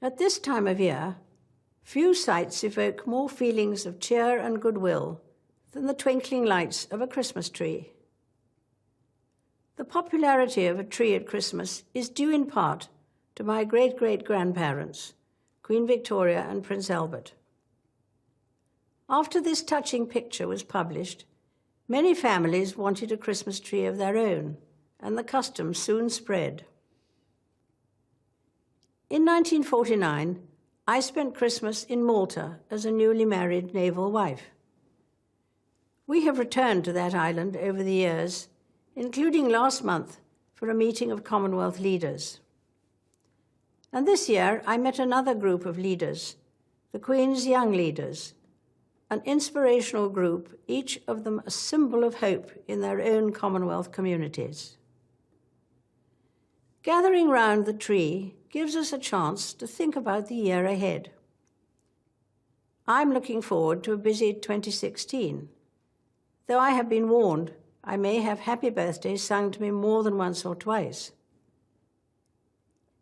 At this time of year, few sights evoke more feelings of cheer and goodwill than the twinkling lights of a Christmas tree. The popularity of a tree at Christmas is due in part to my great-great-grandparents, Queen Victoria and Prince Albert. After this touching picture was published, many families wanted a Christmas tree of their own, and the custom soon spread. In 1949, I spent Christmas in Malta as a newly married naval wife. We have returned to that island over the years, including last month for a meeting of Commonwealth leaders. And this year, I met another group of leaders, the Queen's Young Leaders, an inspirational group, each of them a symbol of hope in their own Commonwealth communities. Gathering round the tree gives us a chance to think about the year ahead. I'm looking forward to a busy 2016, though I have been warned I may have happy birthdays sung to me more than once or twice.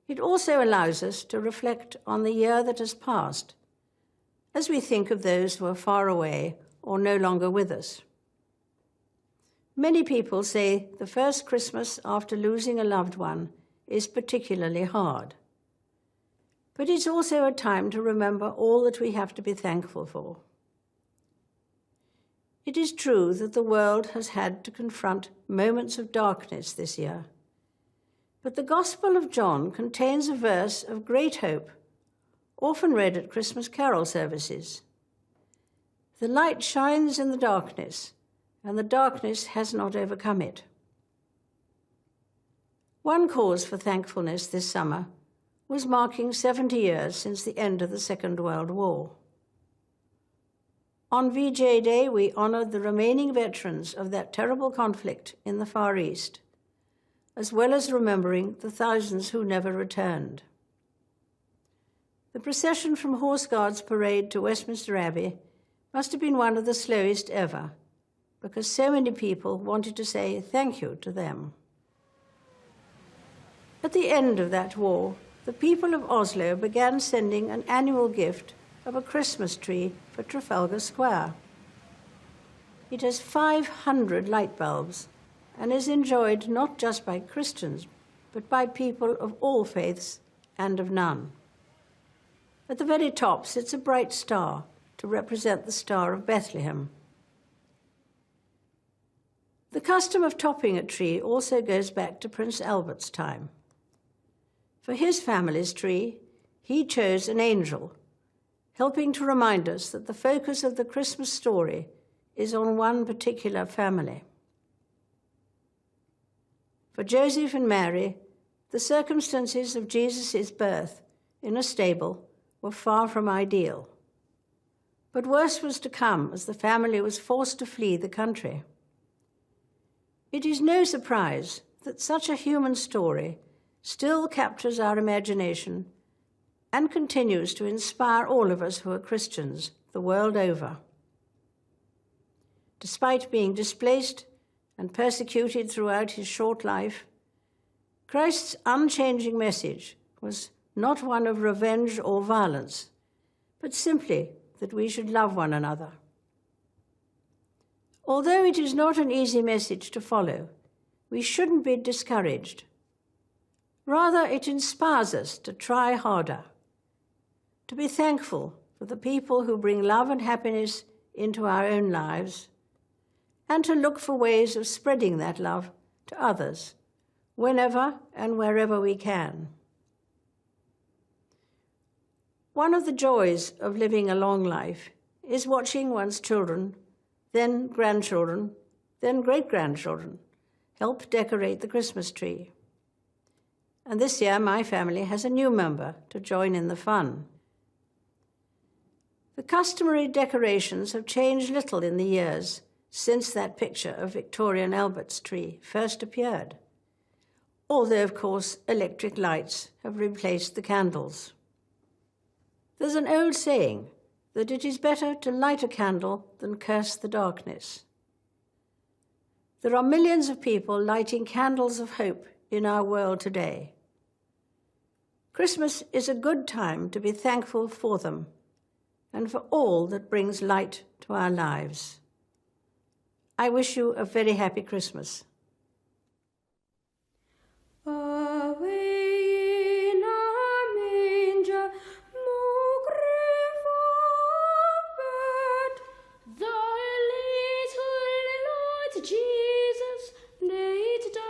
It also allows us to reflect on the year that has passed, as we think of those who are far away or no longer with us. Many people say the first Christmas after losing a loved one is particularly hard. But it's also a time to remember all that we have to be thankful for. It is true that the world has had to confront moments of darkness this year, but the Gospel of John contains a verse of great hope, often read at Christmas carol services. The light shines in the darkness, and the darkness has not overcome it. One cause for thankfulness this summer was marking 70 years since the end of the Second World War. On VJ Day, we honored the remaining veterans of that terrible conflict in the Far East, as well as remembering the thousands who never returned. The procession from Horse Guards Parade to Westminster Abbey must have been one of the slowest ever, because so many people wanted to say thank you to them. At the end of that war, the people of Oslo began sending an annual gift of a Christmas tree for Trafalgar Square. It has 500 light bulbs and is enjoyed not just by Christians, but by people of all faiths and of none. At the very top sits a bright star to represent the Star of Bethlehem. The custom of topping a tree also goes back to Prince Albert's time. For his family's tree, he chose an angel, helping to remind us that the focus of the Christmas story is on one particular family. For Joseph and Mary, the circumstances of Jesus' birth in a stable were far from ideal. But worse was to come as the family was forced to flee the country. It is no surprise that such a human story still captures our imagination and continues to inspire all of us who are Christians the world over. To despite being displaced and persecuted throughout his short life, Christ's unchanging message was not one of revenge or violence, but simply that we should love one another. Although it is not an easy message to follow, we shouldn't be discouraged. Rather, it inspires us to try harder, to be thankful for the people who bring love and happiness into our own lives, and to look for ways of spreading that love to others, whenever and wherever we can. One of the joys of living a long life is watching one's children, then grandchildren, then great-grandchildren help decorate the Christmas tree. And this year, my family has a new member to join in the fun. The customary decorations have changed little in the years since that picture of Victorian Albert's tree first appeared, although, of course, electric lights have replaced the candles. There's an old saying that it is better to light a candle than curse the darkness. There are millions of people lighting candles of hope in our world today. Christmas is a good time to be thankful for them and for all that brings light to our lives. I wish you a very happy Christmas. Away in a manger, thy little Lord Jesus laid down.